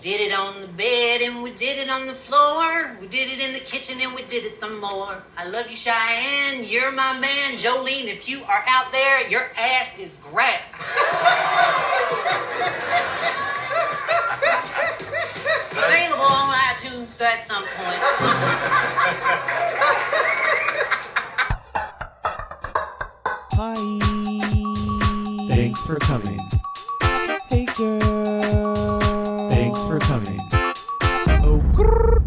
did it on the bed and we did it on the floor. We did it in the kitchen and we did it some more. I love you, Cheyenne. You're my man. Jolene, if you are out there, your ass is grass. Available on iTunes at some point. Hi. Thanks for coming. Hey, girl. Thanks for coming. Oh, grrr.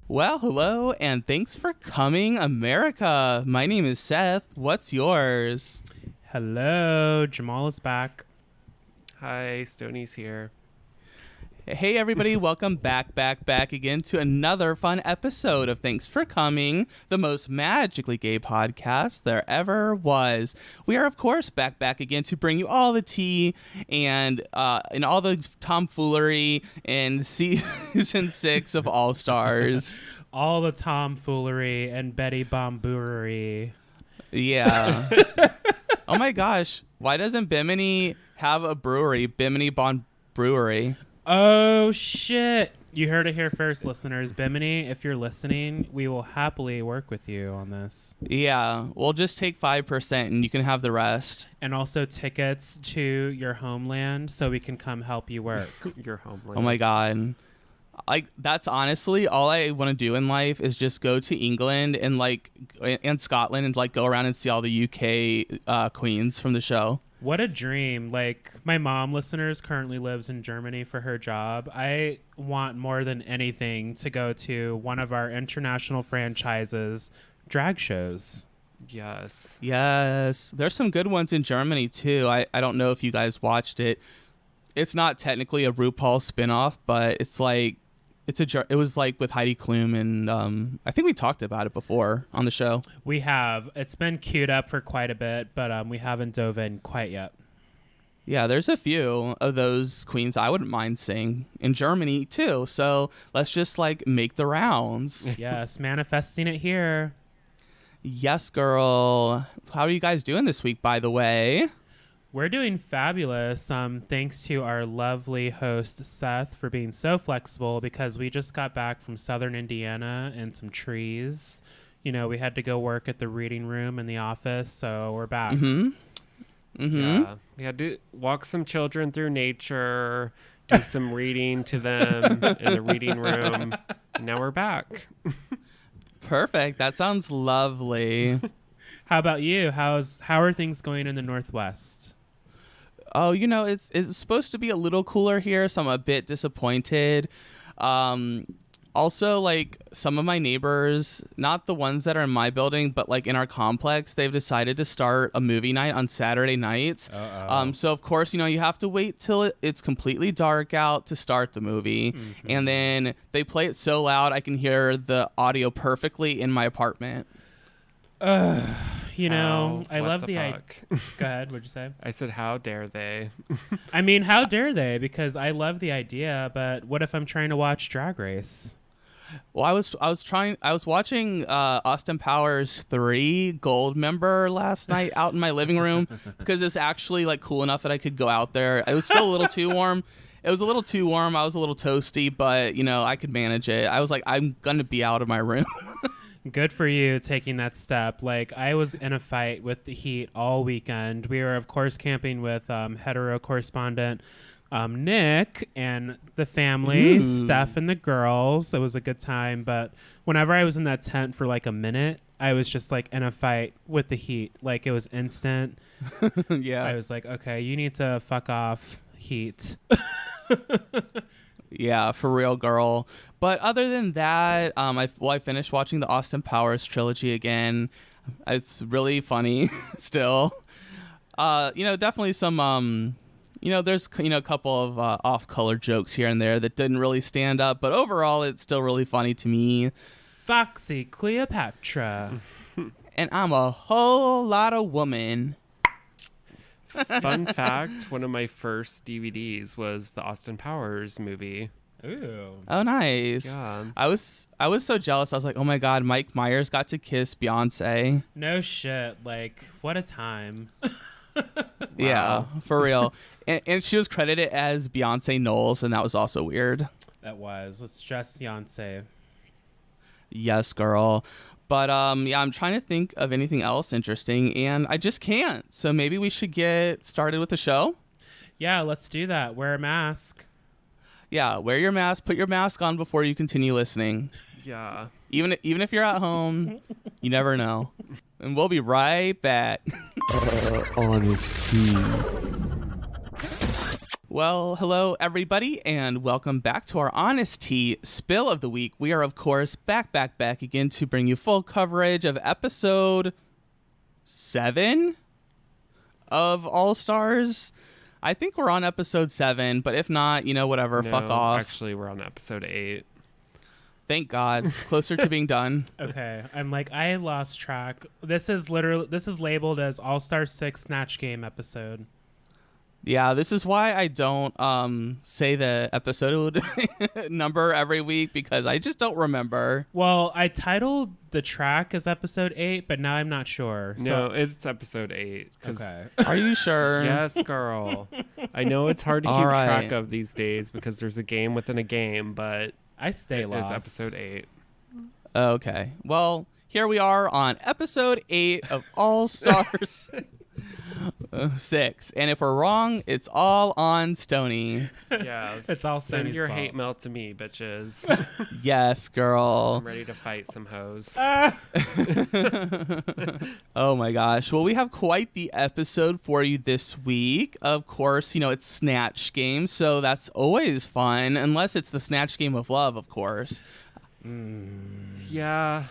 Well, hello, and thanks for coming, America. My name is Seth. What's yours? Hello, Jamal is back. Hi, Stoney's here. Hey, everybody. Welcome back again to another fun episode of Thanks for Coming, the most magically gay podcast there ever was. We are, of course, back again to bring you all the tea and all the tomfoolery in season 6 of All Stars. All the tomfoolery and Betty Bomboorery. Yeah. Oh, my gosh. Why doesn't Bimini have a brewery? Bimini Bond Brewery. Oh, shit. You heard it here first, listeners. Bimini, if you're listening, we will happily work with you on this. Yeah, we'll just take 5% and you can have the rest. And also tickets to your homeland so we can come help you work. Your homeland. Oh my God. That's honestly all I want to do in life is just go to England and Scotland and go around and see all the UK queens from the show. What a dream. My mom, listeners, currently lives in Germany for her job. I want more than anything to go to one of our international franchises drag shows. Yes. There's some good ones in Germany too. I don't know if you guys watched it. It's not technically a RuPaul spinoff, but it was with Heidi Klum, and I think we talked about it before on the show. We have. It's been queued up for quite a bit, but we haven't dove in quite yet. Yeah, there's a few of those queens I wouldn't mind seeing in Germany too. So let's just make the rounds. Yes, manifesting it here. Yes, girl. How are you guys doing this week, by the way? We're doing fabulous. Thanks to our lovely host, Seth, for being so flexible because we just got back from Southern Indiana and some trees. You know, we had to go work at the reading room in the office, so we're back. Mm-hmm. Yeah. We had to walk some children through nature, do some reading to them in the reading room. And now we're back. Perfect. That sounds lovely. How about you? How are things going in the Northwest? Oh, it's supposed to be a little cooler here, so I'm a bit disappointed. Also, some of my neighbors, not the ones that are in my building, but in our complex, they've decided to start a movie night on Saturday nights. So of course, you have to wait till it's completely dark out to start the movie. Mm-hmm. And then they play it so loud I can hear the audio perfectly in my apartment. I love the idea. Go ahead. What'd you say? I said, how dare they? I mean, how dare they? Because I love the idea, but what if I'm trying to watch Drag Race? Well, I was watching Austin Powers 3 Gold Member last night out in my living room because it's actually cool enough that I could go out there. It was still a little too warm. It was a little too warm. I was a little toasty, but I could manage it. I was I'm gonna be out of my room. Good for you taking that step. I was in a fight with the heat all weekend. We were, of course, camping with hetero correspondent Nick and the family, Ooh. Steph and the girls. It was a good time. But whenever I was in that tent for a minute, I was just in a fight with the heat. It was instant. Yeah. I was okay, you need to fuck off, heat. Yeah, for real, girl. But other than that, I finished watching the Austin Powers trilogy again. It's really funny still. Definitely some, there's, a couple of off-color jokes here and there that didn't really stand up. But overall, it's still really funny to me. Foxy Cleopatra. And I'm a whole lot of woman. Fun fact, one of my first DVDs was the Austin Powers movie. Ooh. Oh, nice. Yeah. I was so jealous. I was like, oh my God, Mike Myers got to kiss Beyonce. No shit. What a time. Yeah, for real. And she was credited as Beyonce Knowles, and that was also weird. That was. Let's just Beyonce. Yes, girl. But yeah, I'm trying to think of anything else interesting, and I just can't. So maybe we should get started with the show. Yeah, let's do that. Wear a mask. Yeah, wear your mask. Put your mask on before you continue listening. Yeah. Even if you're at home, you never know. And we'll be right back. Honesty. Well, hello, everybody, and welcome back to our Honest Tea Spill of the Week. We are, of course, back again to bring you full coverage of episode 7 of All Stars. I think we're on episode 7, but if not, whatever, No, fuck off. Actually, we're on episode 8. Thank God. Closer to being done. Okay, I'm like, I lost track. This is labeled as All Star 6 Snatch Game episode. Yeah, this is why I don't say the episode number every week, because I just don't remember. Well, I titled the track as episode 8, but now I'm not sure. No, it's episode 8. Okay. Are you sure? Yes, girl. I know it's hard to keep All right. track of these days because there's a game within a game, but I stay it lost. is episode 8. Okay. Well, here we are on episode 8 of All Stars 6. And if we're wrong, it's all on Stony. Yeah, It's all send Sony's your fault. hate mail to me, bitches. Yes, girl. I'm ready to fight some hoes. Oh my gosh. Well, we have quite the episode for you this week. Of course, it's Snatch Game, so that's always fun, unless it's the Snatch Game of Love, of course. Yeah.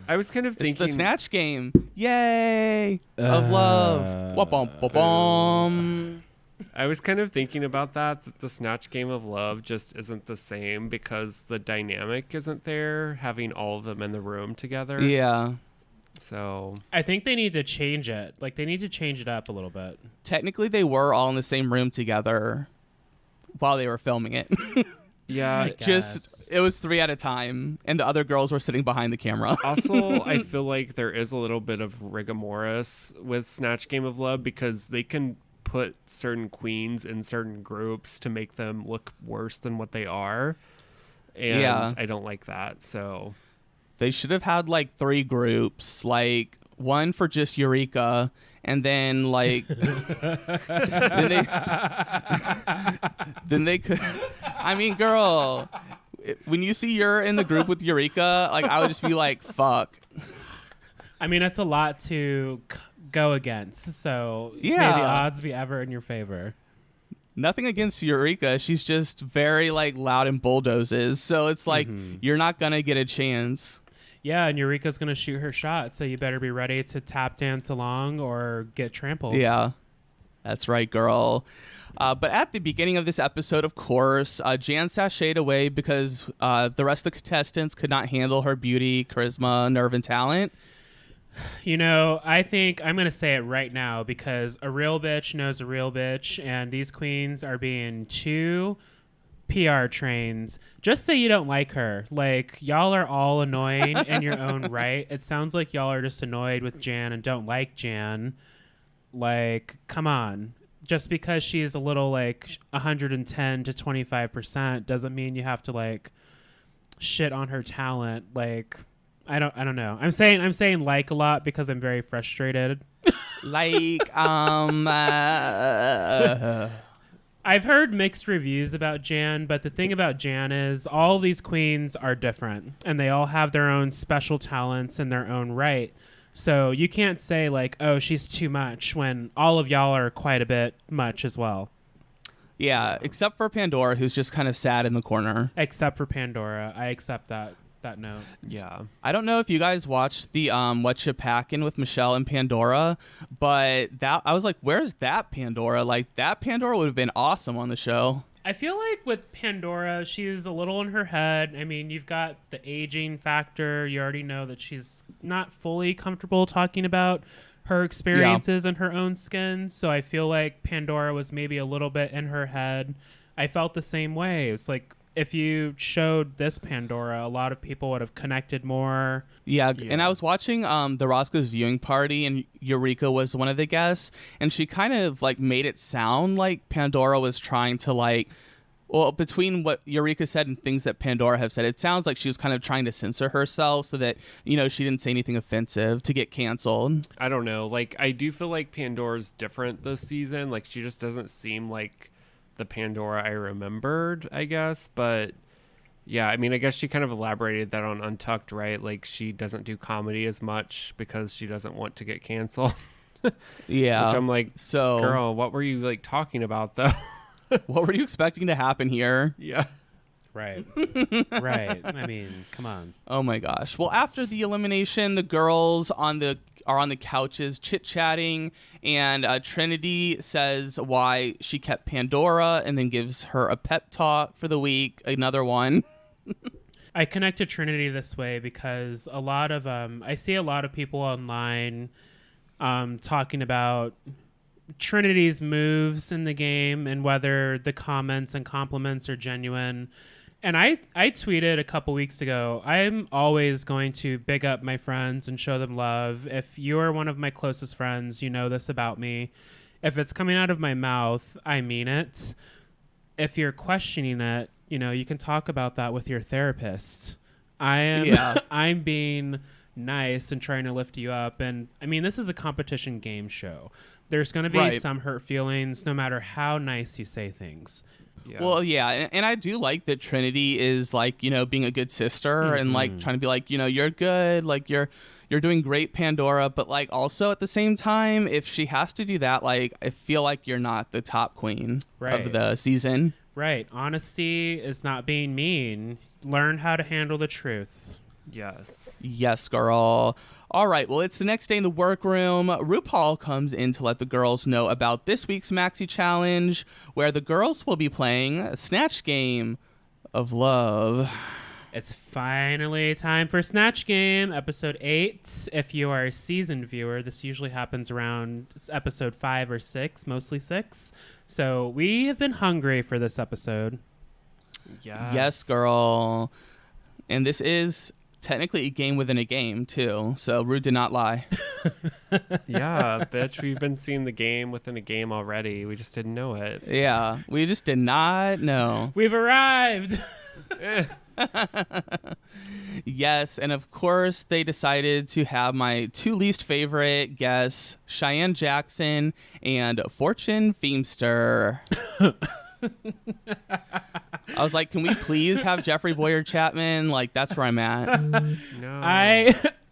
I was kind of It's thinking the Snatch Game. Yay! Of love. Wah-bum-ba-bum. I was kind of thinking about that the Snatch Game of Love just isn't the same because the dynamic isn't there, having all of them in the room together. Yeah. So I think they need to change it. Like, they need to change it up a little bit. Technically, they were all in the same room together while they were filming it. yeah. I Just, it was 3 at a time, and the other girls were sitting behind the camera. Also, I feel like there is a little bit of rigomoris with Snatch Game of Love because they can put certain queens in certain groups to make them look worse than what they are. And Yeah. I don't like that. So They should have had like 3 groups, like one for just Eureka, and then like then they could. I mean, girl, when you see you're in the group with Eureka, like I would just be like, fuck. I mean, it's a lot to go against, so may Yeah. the odds be ever in your favor. Nothing against Eureka, she's just very like loud and bulldozes, so it's like you're not gonna get a chance. Yeah, and Eureka's going to shoot her shot, so you better be ready to tap dance along or get trampled. Yeah, that's right, girl. But at the beginning of this episode, of course, Jan sashayed away because the rest of the contestants could not handle her beauty, charisma, nerve, and talent. I think I'm going to say it right now because a real bitch knows a real bitch, and these queens are being too PR trains. Just say you don't like her. Like, y'all are all annoying in your own right. It sounds like y'all are just annoyed with Jan and don't like Jan. Like, come on. Just because she's a little like 110 to 25% doesn't mean you have to like shit on her talent. Like, I don't know. I'm saying like a lot because I'm very frustrated. Like, I've heard mixed reviews about Jan, but the thing about Jan is all these queens are different and they all have their own special talents in their own right. So you can't say like, oh, she's too much when all of y'all are quite a bit much as well. yeah, except for Pandora, who's just kind of sad in the corner. Except for Pandora. I accept that note. yeah. I don't know if you guys watched the What You Packin' with Michelle and Pandora, but that I was like, where's that Pandora? Like, that Pandora would have been awesome on the show. I feel like with Pandora, she's a little in her head. I mean, you've got the aging factor. You already know that she's not fully comfortable talking about her experiences in her own skin. So I feel like Pandora was maybe a little bit in her head. I felt the same way. It's like if you showed this Pandora, a lot of people would have connected more. Yeah, and I was watching the Roscoe's viewing party, and Eureka was one of the guests, and she kind of like made it sound like Pandora was trying to like, well, between what Eureka said and things that Pandora have said, it sounds like she was kind of trying to censor herself so that, you know, she didn't say anything offensive to get canceled. I don't know. Like, I do feel like Pandora's different this season. Like, she just doesn't seem like the Pandora I remembered, I guess. But yeah, I mean, I guess she kind of elaborated that on Untucked, right? Like, she doesn't do comedy as much because she doesn't want to get canceled. Yeah. Which I'm like, so girl, what were you like talking about though? what were you expecting to happen here? Yeah. Right. Right. I mean, come on. Oh my gosh. Well, after the elimination, the girls are on the couches chit-chatting, and Trinity says why she kept Pandora and then gives her a pep talk for the week, another one. I connected Trinity this way because a lot of I see a lot of people online talking about Trinity's moves in the game and whether the comments and compliments are genuine. And I tweeted a couple weeks ago, I'm always going to big up my friends and show them love. If you're one of my closest friends, you know this about me. If it's coming out of my mouth, I mean it. If you're questioning it, you know, you can talk about that with your therapist. I'm being nice and trying to lift you up. And I mean, this is a competition game show. There's going to be some hurt feelings no matter how nice you say things. Yeah. Well, yeah, and I do like that Trinity is like, you know, being a good sister and like trying to be like, you know, you're good, like you're doing great, Pandora, but like also at the same time, if she has to do that, like I feel like you're not the top queen of the season. Right. Honesty is not being mean. Learn how to handle the truth. Yes. Yes, girl. All right, well, it's the next day in the workroom. RuPaul comes in to let the girls know about this week's Maxi Challenge, where the girls will be playing a Snatch Game of Love. It's finally time for Snatch Game, episode 8. If you are a seasoned viewer, this usually happens around episode 5 or 6, mostly 6. So we have been hungry for this episode. Yes, girl. And this is technically a game within a game too, so Ru did not lie. Yeah, bitch, we've been seeing the game within a game already. We just didn't know it. Yeah, we just did not know. We've arrived. Yes, and of course they decided to have my two least favorite guests, Cheyenne Jackson and Fortune Feimster. I was like, can we please have Jeffrey Boyer Chapman? Like, that's where I'm at. No.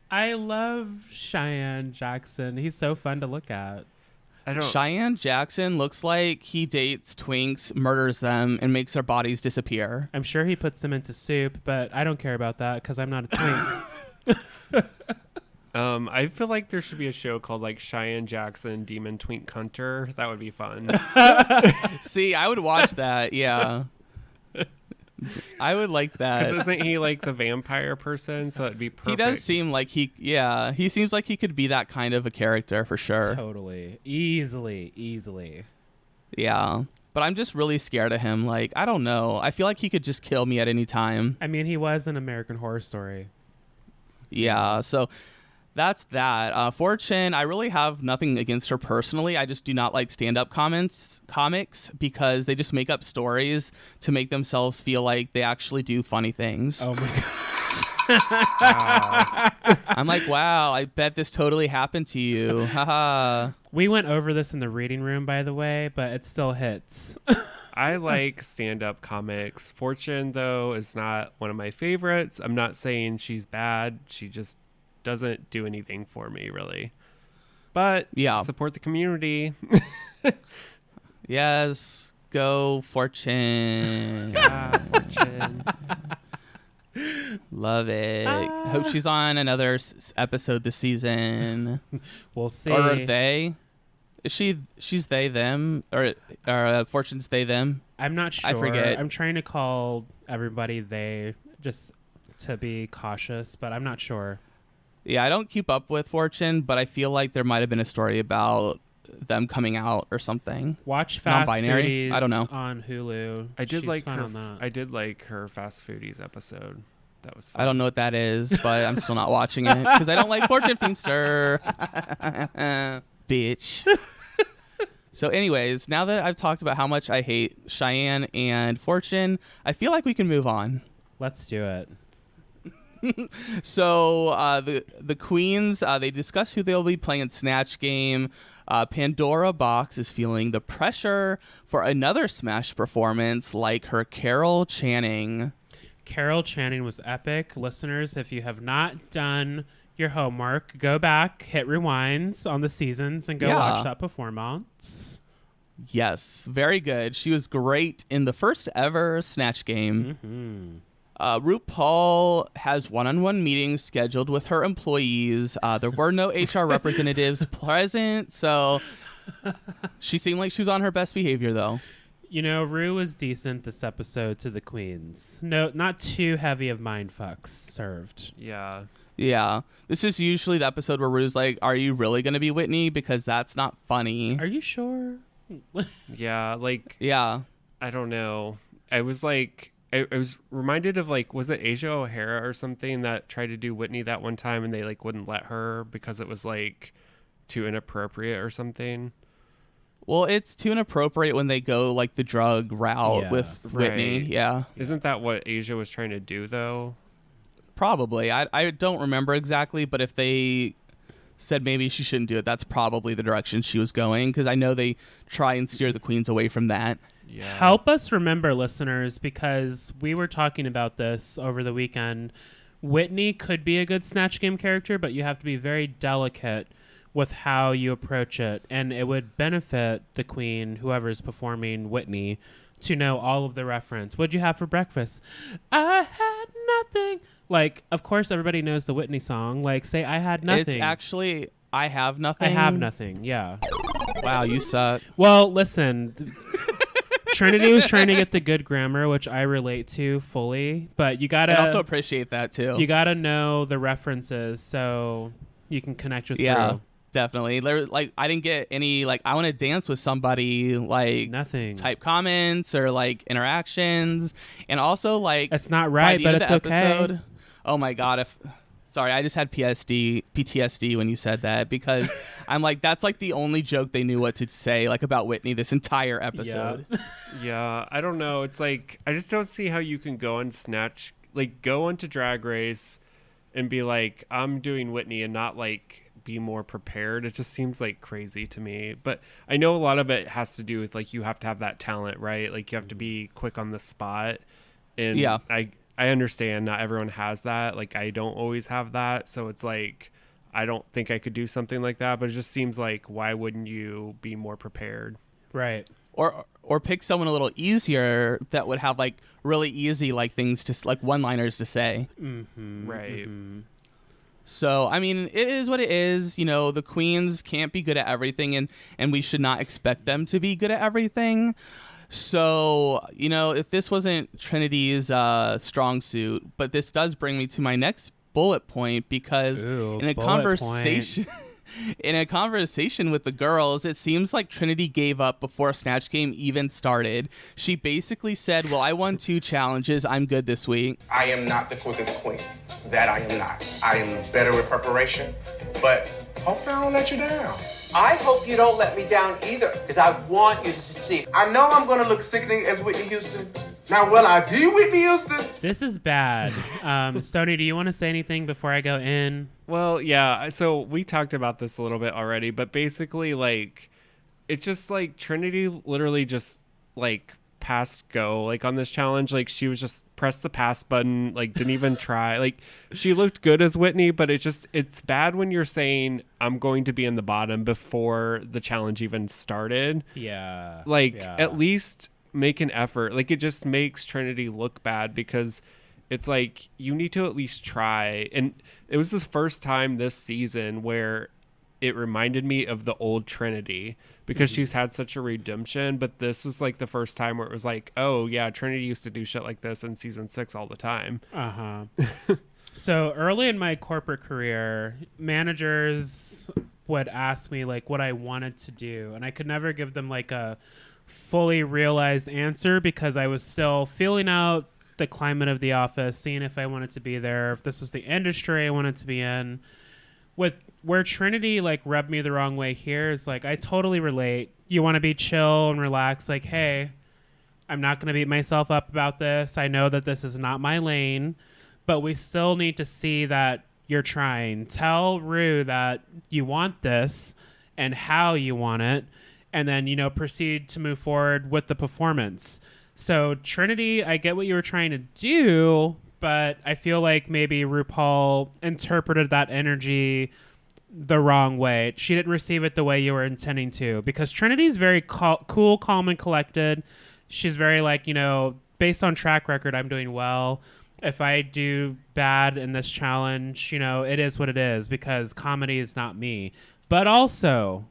I love Cheyenne Jackson. He's so fun to look at. Cheyenne Jackson looks like he dates twinks, murders them, and makes their bodies disappear. I'm sure he puts them into soup, but I don't care about that because I'm not a twink. I feel like there should be a show called like Cheyenne Jackson Demon Twink Hunter. That would be fun. See, I would watch that. Yeah. I would like that. Because isn't he like the vampire person? So it'd be perfect. He does seem like he seems like he could be that kind of a character for sure. Totally. Easily. Yeah. But I'm just really scared of him. Like, I don't know. I feel like he could just kill me at any time. I mean, he was an American Horror Story. Yeah. So that's that. Fortune, I really have nothing against her personally. I just do not like stand-up comics because they just make up stories to make themselves feel like they actually do funny things. Oh my god. Wow. I'm like, wow, I bet this totally happened to you. Haha. We went over this in the reading room, by the way, but it still hits. I like stand-up comics. Fortune, though, is not one of my favorites. I'm not saying she's bad. She just doesn't do anything for me, really. But yeah, support the community. Yes, go Fortune. Yeah, Fortune. Love it. Hope she's on another episode this season. We'll see. Or are they? Is she's they them or Fortune's they them? I'm not sure. I forget. I'm trying to call everybody they just to be cautious, but I'm not sure. Yeah, I don't keep up with Fortune, but I feel like there might have been a story about them coming out or something. Watch Fast Non-binary? Foodies I don't know. on Hulu. I did She's like fun her. on that. I did like her Fast Foodies episode. That was fun. I don't know what that is, but I'm still not watching it because I don't like Fortune Feimster. Bitch. So anyways, now that I've talked about how much I hate Cheyenne and Fortune, I feel like we can move on. Let's do it. So the queens, they discuss who they'll be playing in Snatch Game. Pandora Box is feeling the pressure for another Smash performance like her Carol Channing. Carol Channing was epic. Listeners, if you have not done your homework, go back, hit rewinds on the seasons, and go watch that performance. Yes, very good. She was great in the first ever Snatch Game. Mm-hmm. RuPaul has one-on-one meetings scheduled with her employees. There were no HR representatives present, so she seemed like she was on her best behavior, though. You know, Ru was decent this episode to the queens. No, not too heavy of mind fucks served. Yeah. Yeah. This is usually the episode where Ru's like, are you really going to be Whitney? Because that's not funny. Are you sure? Yeah, like, Yeah. I don't know. I was like, I was reminded of, like, was it Asia O'Hara or something that tried to do Whitney that one time and they, like, wouldn't let her because it was, like, too inappropriate or something? Well, it's too inappropriate when they go, like, the drug route with Whitney. Right. Yeah. Isn't that what Asia was trying to do, though? Probably. I don't remember exactly, but if they said maybe she shouldn't do it, that's probably the direction she was going, because I know they try and steer the queens away from that. Yeah. Help us remember, listeners, because we were talking about this over the weekend. Whitney could be a good Snatch Game character, but you have to be very delicate with how you approach it. And it would benefit the queen, whoever's performing Whitney, to know all of the reference. What'd you have for breakfast? I had nothing. Like, of course, everybody knows the Whitney song. Like, say, I had nothing. It's actually, I have nothing. I have nothing, yeah. Wow, you suck. Well, listen, Trinity was trying to get the good grammar, which I relate to fully, but you gotta... I also appreciate that, too. You gotta know the references so you can connect with Ru. Definitely. Like, I didn't get any, like, I want to dance with somebody, like, nothing type comments or, like, interactions. And also, like, it's not right, but it's okay. Oh my God. Sorry, I just had PTSD when you said that, because I'm like, that's like the only joke they knew what to say, like, about Whitney this entire episode. Yeah, I don't know. It's like, I just don't see how you can go and go into Drag Race and be like, I'm doing Whitney, and not, like, be more prepared. It just seems like crazy to me. But I know a lot of it has to do with, like, you have to have that talent, right? Like, you have to be quick on the spot. And yeah, I understand not everyone has that. Like, I don't always have that. So it's like, I don't think I could do something like that, but it just seems like, why wouldn't you be more prepared? Right. Or pick someone a little easier that would have, like, really easy, like, things to, like, one-liners to say. Mm-hmm, right. Mm-hmm. So, I mean, it is what it is. You know, the queens can't be good at everything, and we should not expect them to be good at everything. So, you know, if this wasn't Trinity's strong suit, but this does bring me to my next bullet point, because in a conversation... In a conversation with the girls, it seems like Trinity gave up before Snatch Game even started. She basically said, well, I won 2 challenges. I'm good this week. I am not the quickest queen. That I am not. I am better with preparation, but hopefully I don't let you down. I hope you don't let me down either, because I want you to succeed. I know I'm going to look sickening as Whitney Houston. Now, will I be Whitney Houston? This is bad. Stoney, do you want to say anything before I go in? Well, yeah. So we talked about this a little bit already, but basically, like, it's just like Trinity literally just, like, passed go, like, on this challenge. Like, she was just pressed the pass button, like, didn't even try. Like, she looked good as Whitney, but it's bad when you're saying I'm going to be in the bottom before the challenge even started. Yeah. Like, at least make an effort. Like, it just makes Trinity look bad, because it's like, you need to at least try. And it was the first time this season where it reminded me of the old Trinity, because she's had such a redemption, but this was like the first time where it was like, oh yeah, Trinity used to do shit like this in season 6 all the time. So early in my corporate career, managers would ask me like what I wanted to do, and I could never give them like a fully realized answer because I was still feeling out the climate of the office, seeing if I wanted to be there, if this was the industry I wanted to be in. With where Trinity like rubbed me the wrong way here is like I totally relate. You want to be chill and relax, like, hey, I'm not going to beat myself up about this. I know that this is not my lane, but we still need to see that you're trying. Tell Ru that you want this and how you want it, and then, you know, proceed to move forward with the performance. So Trinity, I get what you were trying to do, but I feel like maybe RuPaul interpreted that energy the wrong way. She didn't receive it the way you were intending to, because Trinity's very cool, calm, and collected. She's very like, you know, based on track record, I'm doing well. If I do bad in this challenge, you know, it is what it is because comedy is not me. But also,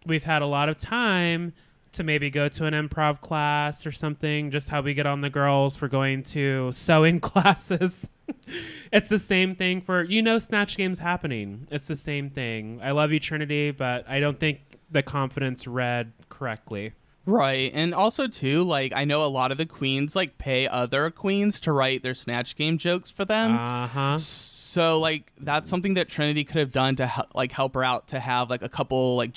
we've had a lot of time to maybe go to an improv class or something, just how we get on the girls for going to sewing classes. It's the same thing for, you know, Snatch Game's happening. It's the same thing. I love you, Trinity, but I don't think the confidence read correctly. Right. And also, too, like, I know a lot of the queens, like, pay other queens to write their Snatch Game jokes for them. Uh-huh. So, like, that's something that Trinity could have done to, help her out to have, like, a couple, like,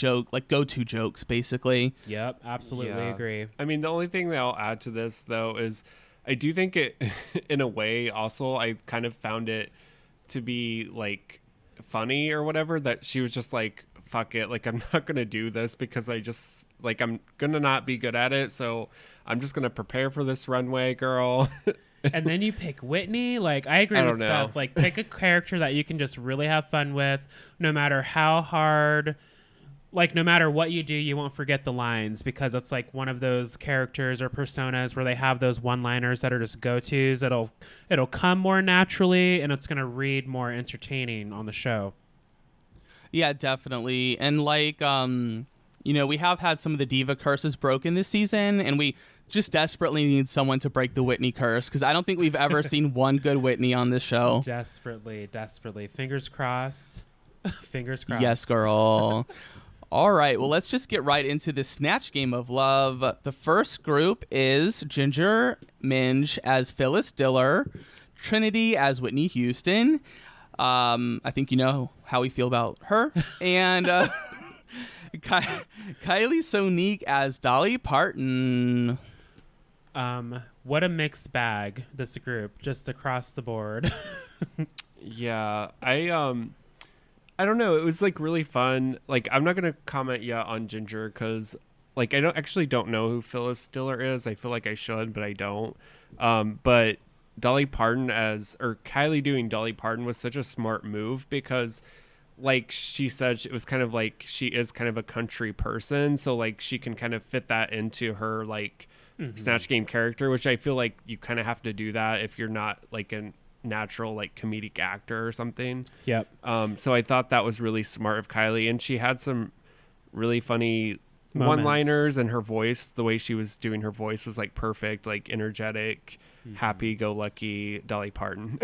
go-to jokes, basically. Yep, absolutely agree. I mean, the only thing that I'll add to this, though, is I do think it, in a way, also, I kind of found it to be, like, funny or whatever, that she was just like, fuck it, like, I'm not gonna do this because I just, like, I'm gonna not be good at it, so I'm just gonna prepare for this runway, girl. And then you pick Whitney. Like, I agree with Seth. Like, pick a character that you can just really have fun with, no matter how hard. Like, no matter what you do, you won't forget the lines, because it's like one of those characters or personas where they have those one-liners that are just go-tos. It'll come more naturally, and it's gonna read more entertaining on the show. Yeah, definitely. And like, you know, we have had some of the diva curses broken this season, and we just desperately need someone to break the Whitney curse, because I don't think we've ever seen one good Whitney on this show. Desperately. Fingers crossed. Fingers crossed. Yes, girl. All right, well, let's just get right into the Snatch Game of Love. The first group is Ginger Minge as Phyllis Diller, Trinity as Whitney Houston. I think you know how we feel about her. And Kylie Sonique as Dolly Parton. What a mixed bag, this group, just across the board. Yeah, I don't know. It was like really fun. Like, I'm not gonna comment yet on Ginger because, like, I don't know who Phyllis Diller is. I feel like I should, but I don't. But Dolly Parton Kylie doing Dolly Parton was such a smart move because, like she said, it was kind of like she is kind of a country person, so like she can kind of fit that into her like Snatch Game character, which I feel like you kind of have to do that if you're not like a natural like comedic actor or something. Yep. So I thought that was really smart of Kylie, and she had some really funny one-liners, and her voice, the way she was doing her voice was like perfect, like energetic, happy-go-lucky Dolly Parton.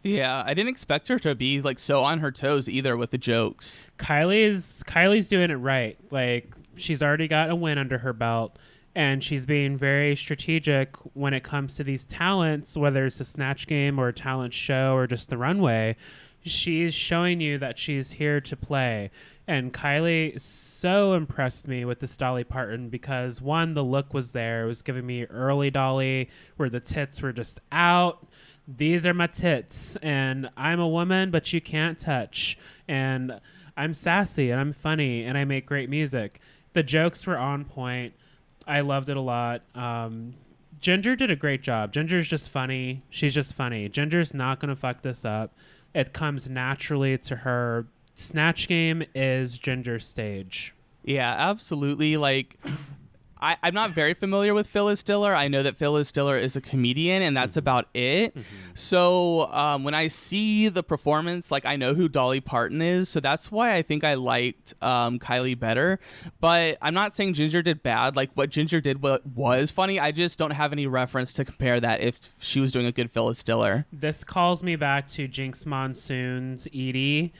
Yeah, I didn't expect her to be like so on her toes either with the jokes. Kylie's doing it right. Like, she's already got a win under her belt, and she's being very strategic when it comes to these talents, whether it's a Snatch Game or a talent show or just the runway. She's showing you that she's here to play. And Kylie so impressed me with this Dolly Parton because, one, the look was there. It was giving me early Dolly where the tits were just out. These are my tits, and I'm a woman, but you can't touch. And I'm sassy, and I'm funny, and I make great music. The jokes were on point. I loved it a lot. Ginger did a great job. Ginger's just funny. She's just funny. Ginger's not going to fuck this up. It comes naturally to her. Snatch Game is Ginger's stage. Yeah, absolutely. Like, I'm not very familiar with Phyllis Diller. I know that Phyllis Diller is a comedian, and that's about it. So when I see the performance, like, I know who Dolly Parton is, so that's why I think I liked Kylie better. But I'm not saying Ginger did bad. Like, what Ginger did was funny. I just don't have any reference to compare that if she was doing a good Phyllis Diller. This calls me back to Jinx Monsoon's Edie,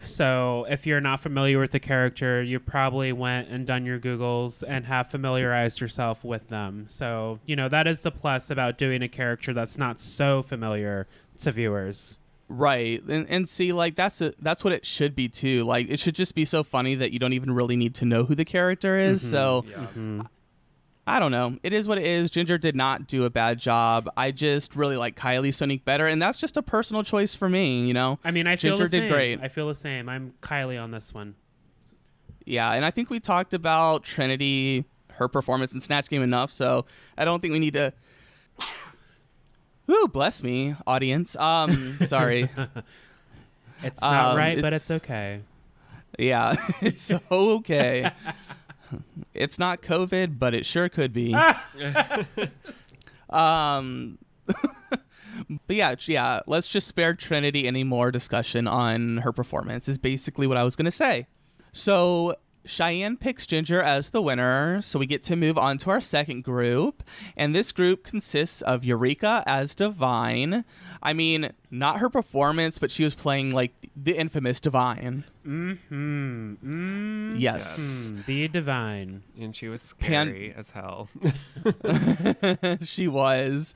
So if you're not familiar with the character, you probably went and done your Googles and have familiarized yourself with them. So, that is the plus about doing a character that's not so familiar to viewers. Right. And see, like, that's what it should be, too. Like, it should just be so funny that you don't even really need to know who the character is. Mm-hmm. So, I don't know. It is what it is. Ginger did not do a bad job. I just really like Kylie Sonique better, and that's just a personal choice for me, I mean, I feel Ginger the same. did great. I feel the same. I'm Kylie on this one. Yeah, and I think we talked about Trinity, her performance in Snatch Game enough, so I don't think we need to... Ooh, bless me, audience. Sorry. It's not right, but it's okay. Yeah, it's okay. It's not COVID, but it sure could be. But yeah, let's just spare Trinity any more discussion on her performance is basically what I was going to say. So Cheyenne picks Ginger as the winner, so we get to move on to our second group, and this group consists of Eureka as Divine. I mean, not her performance, but she was playing like the infamous Divine. Yes. The Divine. And she was scary as hell. She was.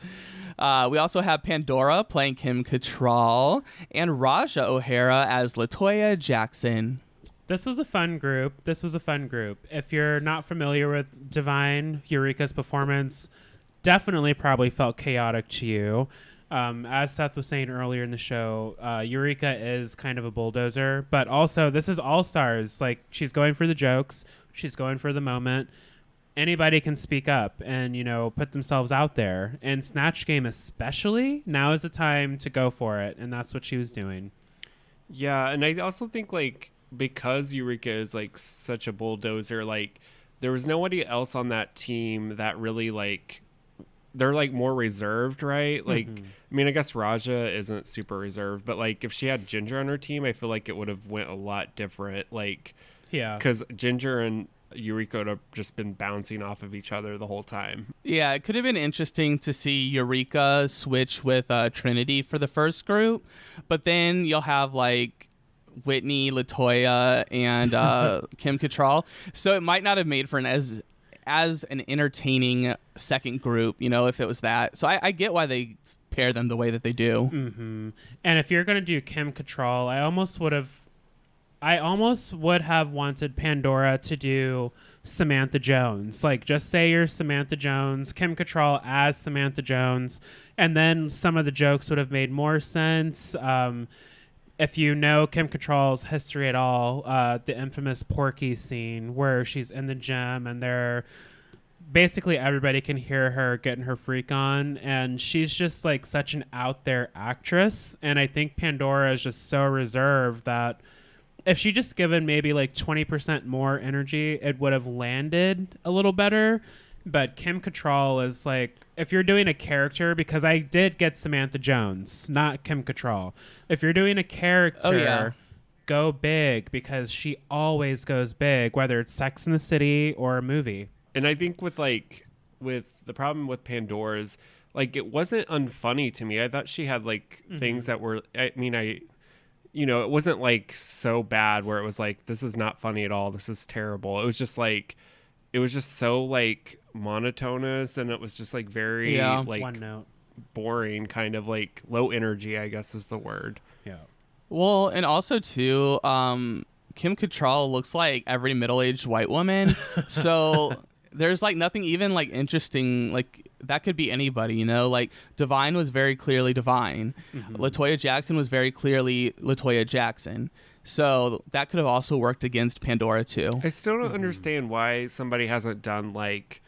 We also have Pandora playing Kim Cattrall and Raja O'Hara as LaToya Jackson. This was a fun group. If you're not familiar with Divine, Eureka's performance definitely probably felt chaotic to you. As Seth was saying earlier in the show, Eureka is kind of a bulldozer, but also this is all stars. Like, she's going for the jokes. She's going for the moment. Anybody can speak up and, put themselves out there. And Snatch Game especially, now is the time to go for it. And that's what she was doing. Yeah, and I also think, like, because Eureka is, like, such a bulldozer, like, there was nobody else on that team that really, like, they're, like, more reserved, right? Like, I mean, I guess Raja isn't super reserved, but, like, if she had Ginger on her team, I feel like it would have went a lot different. Like, yeah, because Ginger and Eureka would have just been bouncing off of each other the whole time. Yeah, it could have been interesting to see Eureka switch with Trinity for the first group, but then you'll have, like, Whitney, LaToya, and Kim Cattrall. So it might not have made for as an entertaining second group, if it was that. So I get why they pair them the way that they do. Mm-hmm. And if you're going to do Kim Cattrall, I almost would have wanted Pandora to do Samantha Jones. Like, just say you're Samantha Jones, Kim Cattrall as Samantha Jones, and then some of the jokes would have made more sense. If you know Kim Cattrall's history at all, the infamous Porky scene where she's in the gym and they're basically everybody can hear her getting her freak on, and she's just like such an out there actress. And I think Pandora is just so reserved that if she just given maybe like 20% more energy, it would have landed a little better. But Kim Cattrall is like, if you're doing a character, because I did get Samantha Jones, not Kim Cattrall. If you're doing a character, go big, because she always goes big, whether it's Sex in the City or a movie. And I think with the problem with Pandora's, like, it wasn't unfunny to me. I thought she had like things that were, I mean, it wasn't like so bad where it was like, this is not funny at all, this is terrible. It was just so like monotonous, and it was just like very like one note, boring, kind of like low energy, I guess is the word. Yeah. Well, and also too, Kim Cattrall looks like every middle-aged white woman. So there's like nothing even like interesting. Like, that could be anybody, like Divine was very clearly Divine. LaToya Jackson was very clearly LaToya Jackson. So that could have also worked against Pandora too. I still don't understand why somebody hasn't done like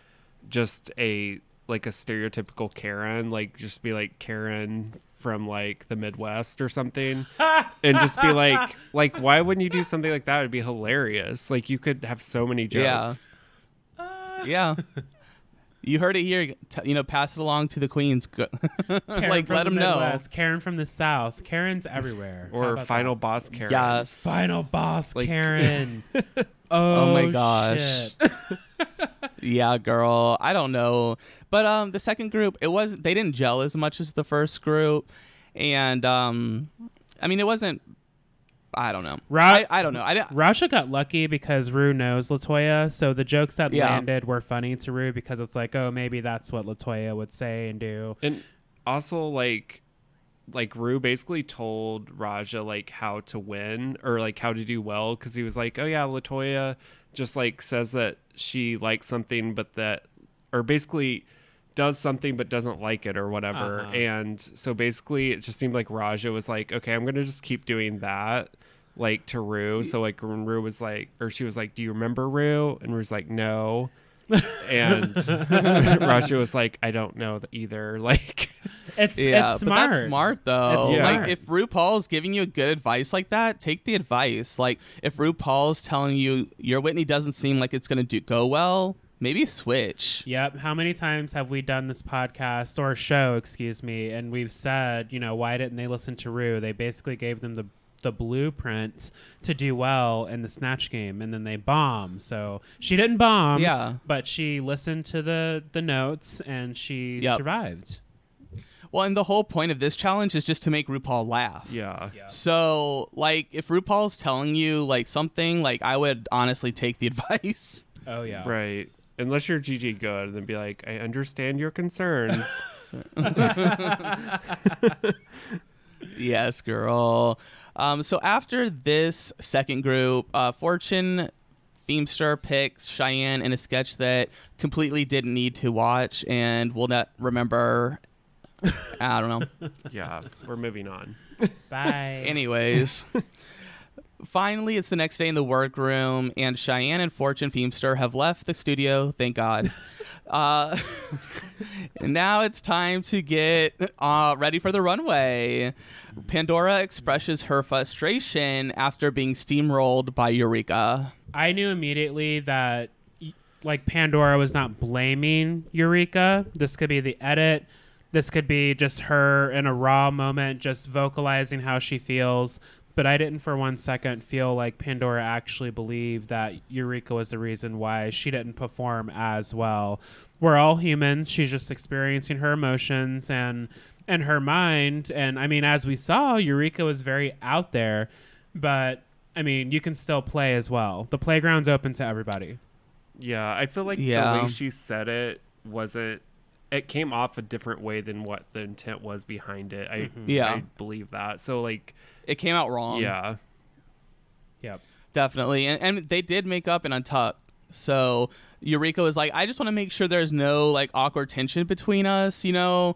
just a stereotypical Karen, like just be like Karen from like the Midwest or something, and just be like why wouldn't you do something like that? It'd be hilarious. Like, you could have so many jokes. Yeah. You heard it here. Pass it along to the queens. Like, let them know. Karen from the South. Karen's everywhere. Or Final Boss Karen. Yes. Final Boss Karen. Oh my gosh. Shit. Yeah, girl. I don't know. But the second group, they didn't gel as much as the first group. And I mean, it wasn't I don't know. Ra- I don't know. Rasha got lucky because Ru knows LaToya, so the jokes that Yeah. landed were funny to Ru because it's like, oh, maybe that's what LaToya would say and do. And also, like Ru basically told Raja like how to win or like how to do well, because he was like, oh yeah, LaToya just like says that she likes something, but that, or basically does something but doesn't like it or whatever. And so basically it just seemed like Raja was like, okay, I'm gonna just keep doing that, like, to Ru. So like when Ru was like, or she was like, do you remember Ru? And Ru's like, no. And Raja was like, I don't know either. Like, It's but smart. that's smart though. It's Like smart. if RuPaul's giving you good advice like that, take the advice. Like if RuPaul's telling you your Whitney doesn't seem like it's gonna go well, maybe switch. Yep. How many times have we done this podcast or show, excuse me, and we've said, why didn't they listen to Ru? They basically gave them the blueprint to do well in the Snatch Game, and then they bomb. So she didn't bomb, but she listened to the notes and she survived. Well, and the whole point of this challenge is just to make RuPaul laugh. yeah. So, like, if RuPaul's telling you, like, something, like, I would honestly take the advice. Oh, yeah. Right. Unless you're Gigi Good, and then be like, I understand your concerns. Yes, girl. So after this second group, Fortune Feimster picks Cheyenne in a sketch that completely didn't need to watch and will not remember. I don't know. Yeah, we're moving on. Bye. Anyways. Finally, it's the next day in the workroom, and Cheyenne and Fortune Feimster have left the studio, thank God. Now it's time to get ready for the runway. Pandora expresses her frustration after being steamrolled by Eureka. I knew immediately that, like, Pandora was not blaming Eureka. This could be the edit. This could be just her in a raw moment, just vocalizing how she feels. But I didn't for 1 second feel like Pandora actually believed that Eureka was the reason why she didn't perform as well. We're all human. She's just experiencing her emotions and her mind. And, I mean, as we saw, Eureka was very out there. But, I mean, you can still play as well. The playground's open to everybody. Yeah, I feel like the way she said it wasn't... It came off a different way than what the intent was behind it. I believe that. So, like... It came out wrong. Yeah. Yep. Definitely. And they did make up and untuck. So Eureka was like, I just want to make sure there's no, like, awkward tension between us, And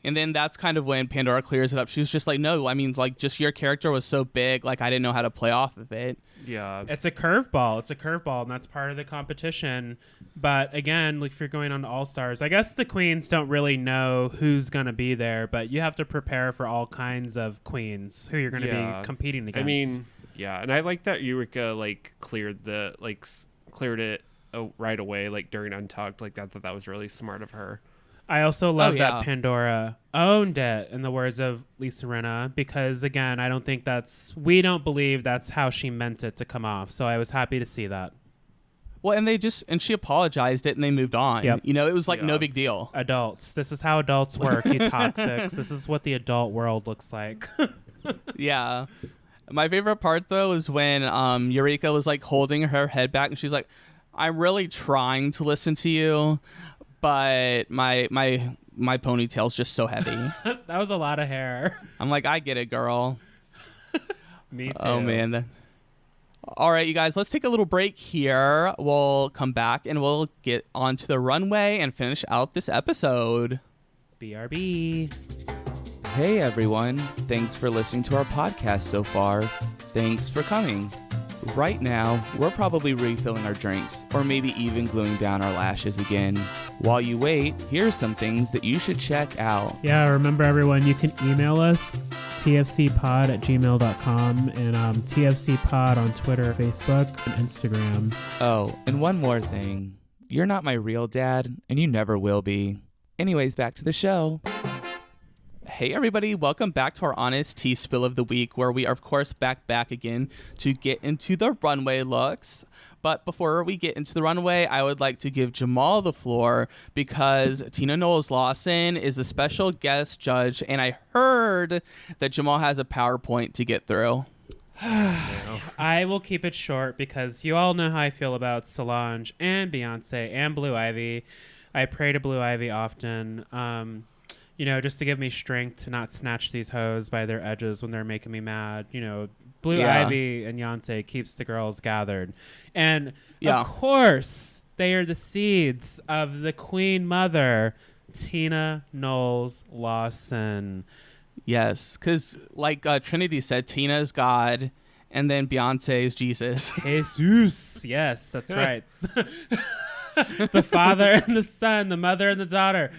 then that's kind of when Pandora clears it up. She was just like, no, I mean, like, just your character was so big, like, I didn't know how to play off of it. Yeah. It's a curveball. And that's part of the competition. But again, like, if you're going on to All-Stars, I guess the queens don't really know who's going to be there, but you have to prepare for all kinds of queens who you're going to be competing against. I mean, yeah. And I like that Eureka, like, cleared it right away, like, during Untucked. Like, that was really smart of her. I also love that Pandora owned it, in the words of Lisa Rinna, because, again, I don't think we don't believe that's how she meant it to come off. So I was happy to see that. Well, and she apologized it and they moved on. Yep. It was like no big deal. Adults. This is how adults work, you toxics. This is what the adult world looks like. Yeah. My favorite part, though, is when Eureka was, like, holding her head back and she's like, I'm really trying to listen to you, but my ponytail's just so heavy. That was a lot of hair. I'm like, I get it, girl. Me too. Oh, man. All right, you guys, let's take a little break here. We'll come back and we'll get onto the runway and finish out this episode. BRB. Hey, everyone. Thanks for listening to our podcast so far. Thanks for coming. Right now, we're probably refilling our drinks, or maybe even gluing down our lashes again. While you wait, here are some things that you should check out. Yeah, remember, everyone, you can email us, tfcpod@gmail.com, and tfcpod on Twitter, Facebook, and Instagram. Oh, and one more thing. You're not my real dad, and you never will be. Anyways, back to the show. Hey everybody, welcome back to our Honest Tea Spill of the Week, where we are of course back again to get into the runway looks. But before we get into the runway, I would like to give Jamal the floor because Tina Knowles-Lawson is a special guest judge, and I heard that Jamal has a PowerPoint to get through. I will keep it short because you all know how I feel about Solange and Beyonce and Blue Ivy. I pray to Blue Ivy often, just to give me strength to not snatch these hoes by their edges when they're making me mad. Blue Ivy and Beyonce keeps the girls gathered. And, of course, they are the seeds of the queen mother, Tina Knowles-Lawson. Yes, because like Trinity said, Tina is God, and then Beyonce is Jesus. Jesus. Yes, that's right. The father and the son, the mother and the daughter.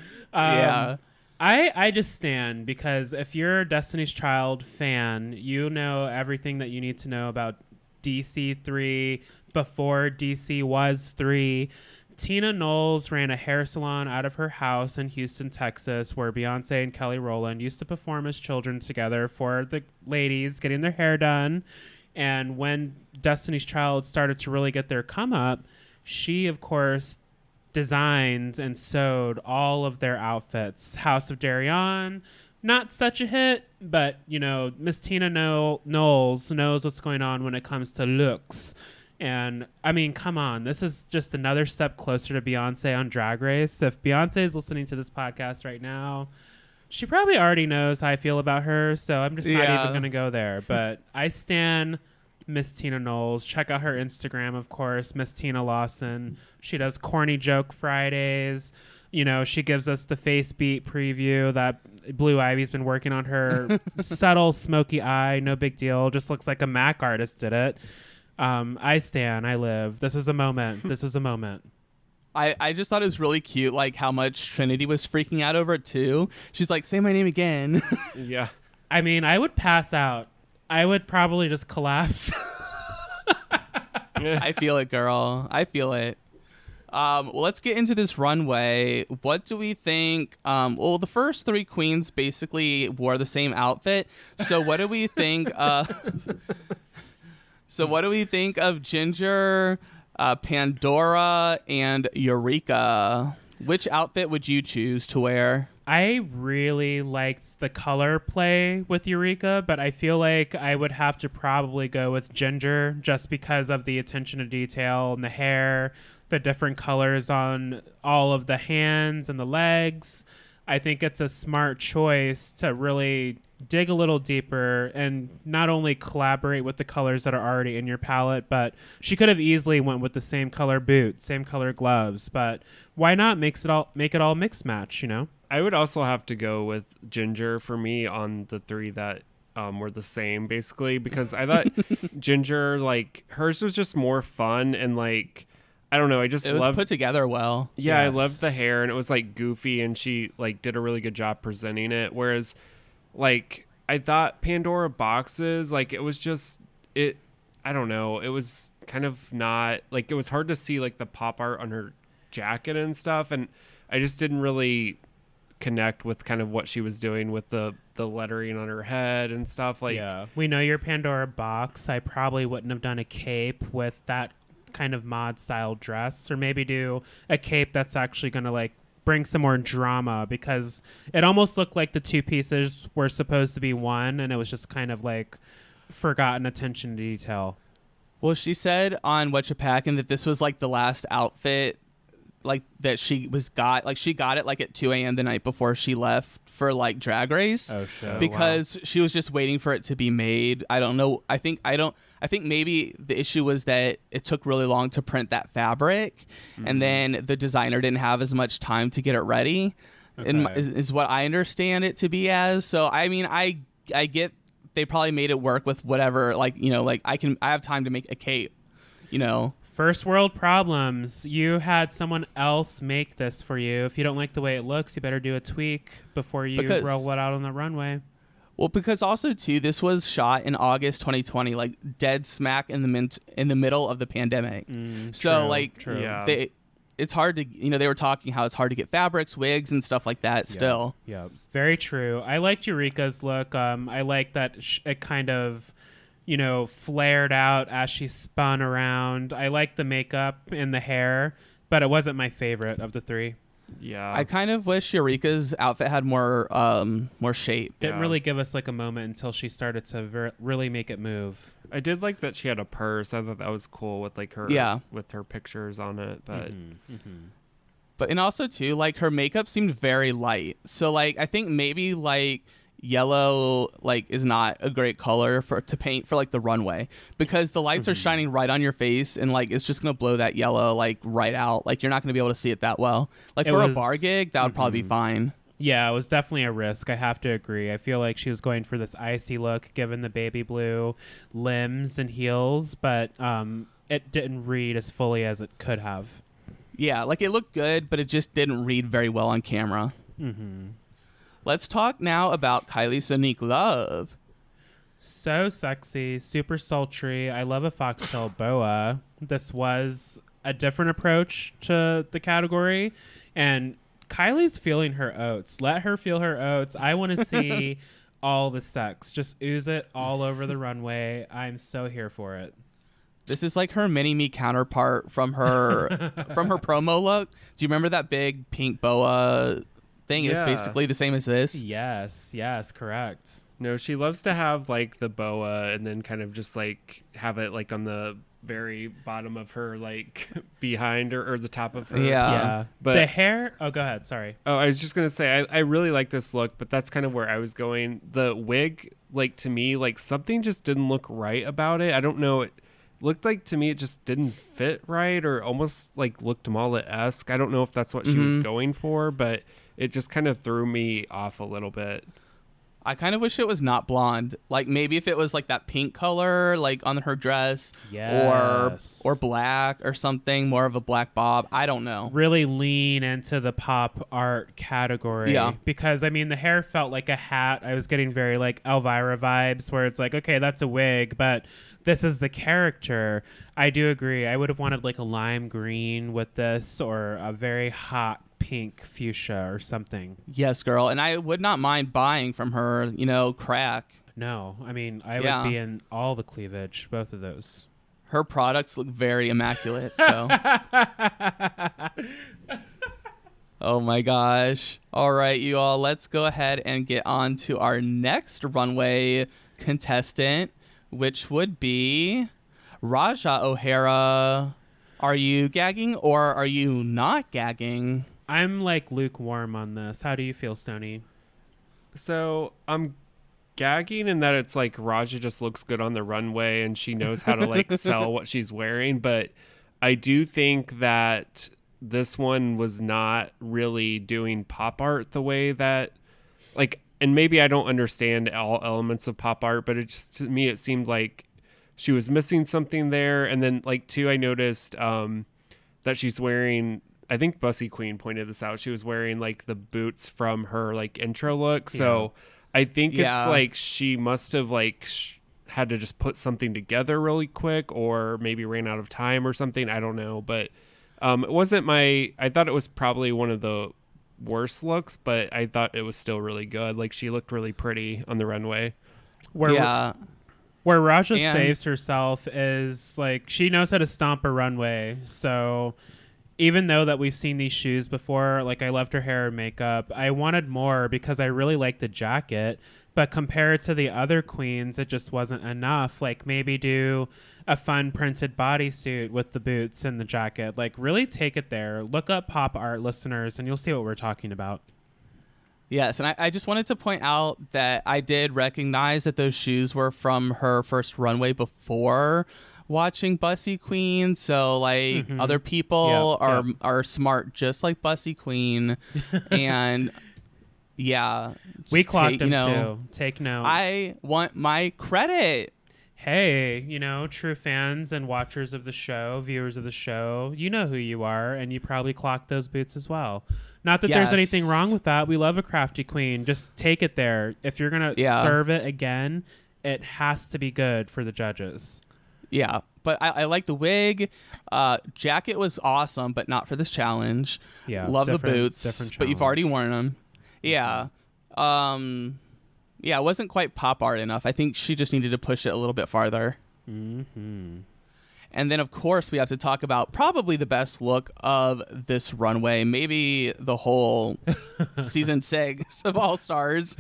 I just stand because if you're a Destiny's Child fan, you know everything that you need to know about DC 3 before DC was 3. Tina Knowles ran a hair salon out of her house in Houston, Texas, where Beyonce and Kelly Rowland used to perform as children together for the ladies getting their hair done. And when Destiny's Child started to really get their come up, she, of course, designed and sewed all of their outfits. House of Darion, not such a hit, but, Miss Tina Knowles knows what's going on when it comes to looks. And, I mean, come on. This is just another step closer to Beyonce on Drag Race. If Beyonce is listening to this podcast right now, she probably already knows how I feel about her, so I'm just not even going to go there. But I stan Miss Tina Knowles. Check out her Instagram, of course, Miss Tina Lawson. She does Corny Joke Fridays. She gives us the face beat preview that Blue Ivy's been working on her. Subtle, smoky eye, no big deal. Just looks like a Mac artist did it. I stand, I live. This was a moment. I just thought it was really cute, like how much Trinity was freaking out over it too. She's like, say my name again. Yeah. I mean, I would pass out. I would probably just collapse. I feel it, girl. I feel it. Well, let's get into this runway. What do we think? Well, the first three queens basically wore the same outfit. So what do we think? So what do we think of Ginger, Pandora, and Eureka? Which outfit would you choose to wear? I really liked the color play with Eureka, but I feel like I would have to probably go with Ginger just because of the attention to detail and the hair, the different colors on all of the hands and the legs. I think it's a smart choice to really dig a little deeper and not only collaborate with the colors that are already in your palette, but she could have easily went with the same color boots, same color gloves, but why not make it all mixed match, I would also have to go with Ginger for me on the three that were the same, basically, because I thought Ginger, like, hers was just more fun and, like, I don't know, it was put together well. Yeah, yes. I loved the hair, and it was, like, goofy, and she, like, did a really good job presenting it, whereas, like, I thought Pandora Boxes, like, it was just, I don't know, it was kind of not, like, it was hard to see, like, the pop art on her jacket and stuff, and I just didn't really connect with kind of what she was doing with the lettering on her head and stuff. Like, yeah, we know your Pandora box. I probably wouldn't have done a cape with that kind of mod style dress, or maybe do a cape that's actually going to like bring some more drama, because it almost looked like the two pieces were supposed to be one, and it was just kind of like forgotten attention to detail. Well, she said on RuCapping that this was like the last outfit like that she got it like at 2 a.m. the night before she left for like Drag Race. Oh shit. Because she was just waiting for it to be made. I don't know. I think maybe the issue was that it took really long to print that fabric, and then the designer didn't have as much time to get it ready. Okay. And is what I understand it to be as. So I mean, I get they probably made it work with whatever, like, like I have time to make a cape, First world problems. You had someone else make this for you. If you don't like the way it looks, you better do a tweak before you roll it out on the runway. Well, because also too, this was shot in August 2020, like dead smack in the middle of the pandemic. True. So like, true. Yeah. it's hard to, they were talking how it's hard to get fabrics, wigs, and stuff like that still. Yeah, very true. I liked Eureka's look. I like that it kind of, flared out as she spun around. I like the makeup and the hair, but it wasn't my favorite of the three. Yeah. I kind of wish Eureka's outfit had more shape. Didn't really give us like a moment until she started to really make it move. I did like that she had a purse. I thought that was cool with like her with her pictures on it. But But and also too, like her makeup seemed very light. So like I think maybe like yellow like is not a great color to paint for like the runway, because the lights are shining right on your face and like it's just gonna blow that yellow like right out. Like you're not gonna be able to see it that well. Like for a bar gig, that would probably be fine. Yeah, it was definitely a risk. I have to agree. I feel like she was going for this icy look given the baby blue limbs and heels, but it didn't read as fully as it could have. Yeah, like it looked good, but it just didn't read very well on camera. Let's talk now about Kylie Sonique Love. So sexy, super sultry. I love a foxtail boa. This was a different approach to the category, and Kylie's feeling her oats. Let her feel her oats. I want to see all the sex. Just ooze it all over the runway. I'm so here for it. This is like her mini-me counterpart from her promo look. Do you remember that big pink boa thing? Yeah. It's basically the same as this. Yes, correct. no, she loves to have like the boa and then kind of just like have it like on the very bottom of her, like behind her or the top of her. Yeah. But the hair. Oh, go ahead. Sorry. Oh, I was just gonna say I really like this look, but that's kind of where I was going. The wig, like to me, like something just didn't look right about it. I don't know. It looked like to me it just didn't fit right, or almost like looked mullet-esque. I don't know if that's what she was going for, but it just kind of threw me off a little bit. I kind of wish it was not blonde. Like maybe if it was like that pink color, like on her dress, or black or something, more of a black bob. I don't know. Really lean into the pop art category. Yeah. Because I mean, the hair felt like a hat. I was getting very like Elvira vibes, where it's like, okay, that's a wig, but this is the character. I do agree. I would have wanted like a lime green with this, or a very hot pink fuchsia or something. Yes, girl. And I would not mind buying from her, crack. No, I mean, I would be in all the cleavage, both of those. Her products look very immaculate. So. Oh my gosh. All right, you all, let's go ahead and get on to our next runway contestant, which would be Raja O'Hara. Are you gagging or are you not gagging? I'm like lukewarm on this. How do you feel, Stoney? So I'm gagging in that it's like Raja just looks good on the runway and she knows how to like sell what she's wearing, but I do think that this one was not really doing pop art the way that like, and maybe I don't understand all elements of pop art, but it just, to me, it seemed like she was missing something there. And then like too, I noticed that she's wearing, I think Bussy Queen pointed this out, she was wearing like the boots from her like intro look. So I think it's like she must have like had to just put something together really quick, or maybe ran out of time or something. I don't know. But it wasn't I thought it was probably one of the worst looks, but I thought it was still really good. Like she looked really pretty on the runway. Where Raja saves herself is like she knows how to stomp a runway. So even though that we've seen these shoes before, like I loved her hair and makeup, I wanted more because I really liked the jacket. But compared to the other queens, it just wasn't enough. Like maybe do a fun printed bodysuit with the boots and the jacket. Like really take it there. Look up pop art, listeners, and you'll see what we're talking about. Yes, and I just wanted to point out that I did recognize that those shoes were from her first runway before watching Bussy Queen. So like other people are smart just like Bussy Queen. And we clocked them too. Take note. I want my credit. Hey, true fans and watchers of the show, viewers of the show, you know who you are, and you probably clocked those boots as well. Not that there's anything wrong with that. We love a crafty queen. Just take it there. If you're going to serve it again, it has to be good for the judges. Yeah, but I like the wig. Jacket was awesome, but not for this challenge. Yeah, love the boots, different but you've already worn them. Yeah. Yeah, it wasn't quite pop art enough. I think she just needed to push it a little bit farther. Mm-hmm. And then, of course, we have to talk about probably the best look of this runway, maybe the whole season 6 of All Stars.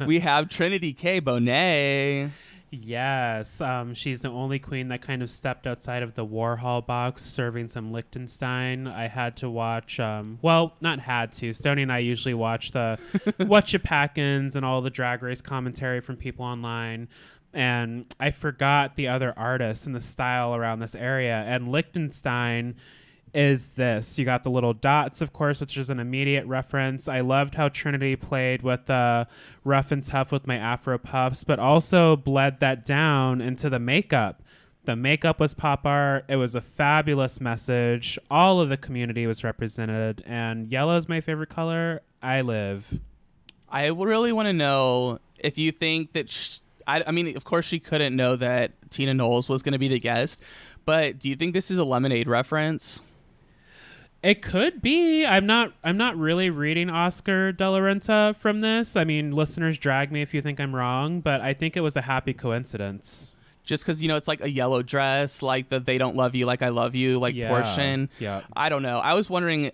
We have Trinity K. Bonet. Yes, she's the only queen that kind of stepped outside of the Warhol box, serving some Liechtenstein. I had to watch, well, not had to. Stoney and I usually watch the RuCapping and all the Drag Race commentary from people online. And I forgot the other artists and the style around this area. And Liechtenstein is this. You got the little dots, of course, which is an immediate reference. I loved how Trinity played with the rough and tough with my Afro puffs, but also bled that down into the makeup. The makeup was pop art. It was a fabulous message. All of the community was represented. And yellow is my favorite color. I live. I really want to know if you think that... I mean, of course, she couldn't know that Tina Knowles was going to be the guest, but do you think this is a Lemonade reference? It could be. I'm not really reading Oscar De La Renta from this. I mean, listeners, drag me if you think I'm wrong, but I think it was a happy coincidence. Just because, you know, it's like a yellow dress, like the "They Don't Love You Like I Love You" portion. Yeah. I don't know. I was wondering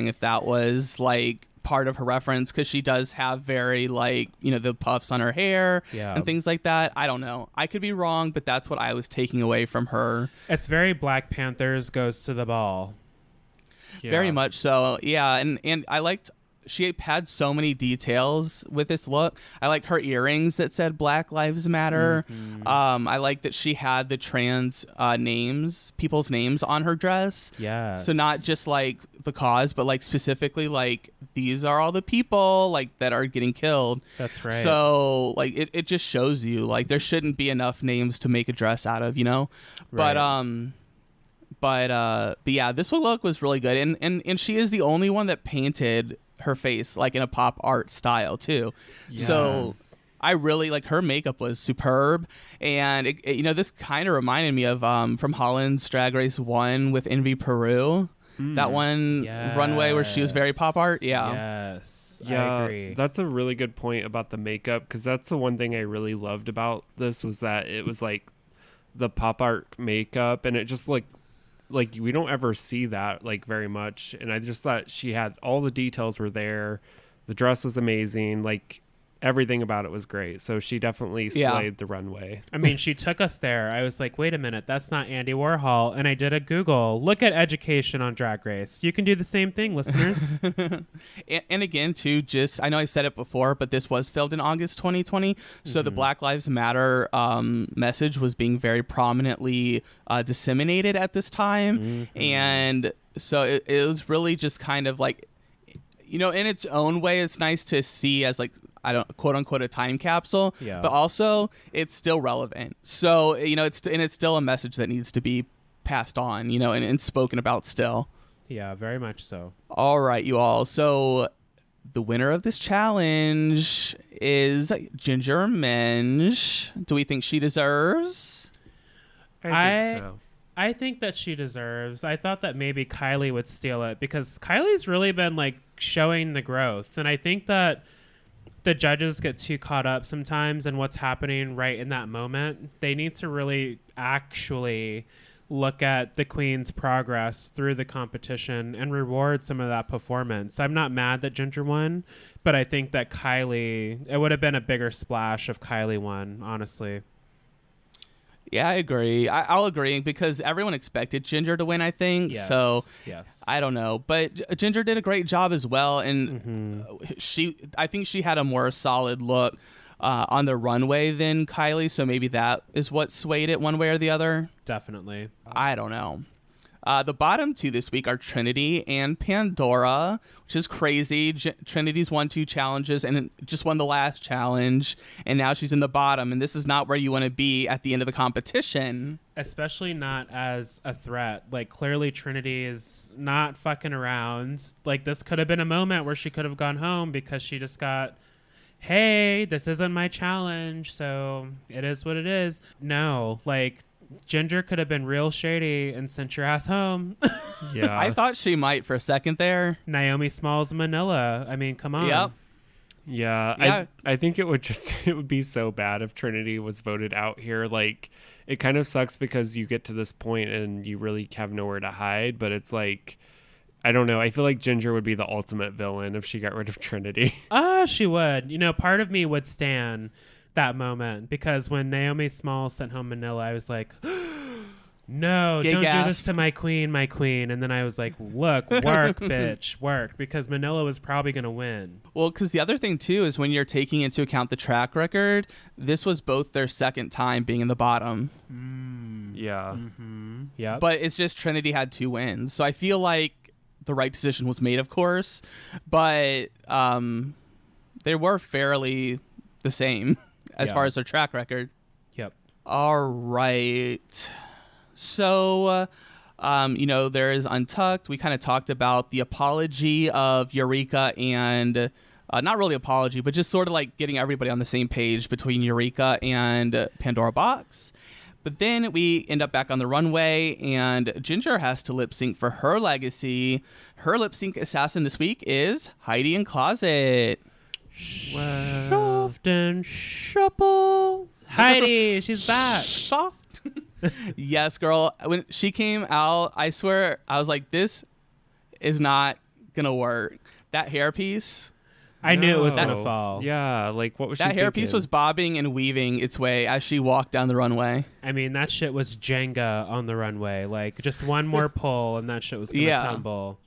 if that was like part of her reference, because she does have very, like, you know, the puffs on her hair and things like that. I don't know. I could be wrong, but that's what I was taking away from her. It's very Black Panthers goes to the ball. Yeah. Very much so. Yeah. And I liked, she had so many details with this look. I like her earrings that said Black Lives Matter. Mm-hmm. I like that she had the trans people's names on her dress. Yeah. So not just like the cause, but like specifically like these are all the people like that are getting killed. That's right. So like it just shows you like there shouldn't be enough names to make a dress out of, you know? Right. But yeah, this look was really good. And she is the only one that painted her face like in a pop art style too. Yes. So I really like her makeup was superb. And it, you know, this kind of reminded me of from Holland's Drag Race 1 with Envy Peru. That one runway where she was very pop art. Yeah. Yes. Yeah, I agree. that's a really good point about the makeup, because that's the one thing I really loved about this was that it was like the pop art makeup, and it just looked like we don't ever see that like very much. And I just thought she had all the details were there. The dress was amazing. Like everything about it was great. So she definitely slayed the runway. I mean, she took us there. I was like, wait a minute, that's not Andy Warhol. And I did a Google. Look at education on Drag Race. You can do the same thing, listeners. And again, too, just, I know I said it before, but this was filmed in August 2020. So the Black Lives Matter message was being very prominently disseminated at this time. And so it was really just kind of like, you know, in its own way, it's nice to see as like, I don't quote unquote a time capsule, but also it's still relevant. So, you know, it's still a message that needs to be passed on, you know, and spoken about still. Yeah, very much so. All right, you all. So the winner of this challenge is Ginger Minj. Do we think she deserves? I think so. I think that she deserves. I thought that maybe Kylie would steal it, because Kylie's really been like showing the growth. And I think that the judges get too caught up sometimes in what's happening right in that moment. They need to really actually look at the queen's progress through the competition and reward some of that performance. I'm not mad that Ginger won, but I think that Kylie, it would have been a bigger splash if Kylie won, honestly. Yeah, I agree. I'll agree, because everyone expected Ginger to win, I think. Yes, so yes. I don't know, but Ginger did a great job as well, and I think she had a more solid look on the runway than Kylie. So maybe that is what swayed it one way or the other. Definitely. I don't know. The bottom two this week are Trinity and Pandora, which is crazy. Trinity's won 2 challenges and just won the last challenge, and now she's in the bottom, and this is not where you want to be at the end of the competition. Especially not as a threat. Like, clearly Trinity is not fucking around. Like, this could have been a moment where she could have gone home, because she just got, hey, this isn't my challenge, so it is what it is. No, like, Ginger could have been real shady and sent your ass home. Yeah. I thought she might for a second there. Naomi Smalls, Manila. I mean, come on. Yep. Yeah, Yeah. I think it would be so bad if Trinity was voted out here. Like, it kind of sucks because you get to this point and you really have nowhere to hide, but it's like, I don't know. I feel like Ginger would be the ultimate villain if she got rid of Trinity. She would. Part of me would stand that moment because when Naomi Smalls sent home Manila, I was like, no, Gay don't gasp. do this to my queen, my queen. And then I was like, look, work, bitch, work, because Manila was probably going to win. Well, because the other thing, too, is when you're taking into account the track record, this was both their second time being in the bottom. Yeah. Yeah. But it's just Trinity had 2 wins. So I feel like the right decision was made, of course. But they were fairly the same as far as their track record. Yep. All right. So, there is Untucked. We kind of talked about the apology of Eureka and not really apology, but just sort of like getting everybody on the same page between Eureka and Pandora Box. But then we end up back on the runway, and Ginger has to lip sync for her legacy. Her lip sync assassin this week is Heidi in Closet. Soft and supple. Heidi, she's back. Soft. Yes, girl. When she came out, I swear, I was like, this is not going to work. That hairpiece. I knew it was No. going to fall. Yeah, like, what was she That hairpiece thinking? was bobbing and weaving its way as she walked down the runway. I mean, that shit was Jenga on the runway. Like, just one more pull and that shit was going to Yeah. tumble.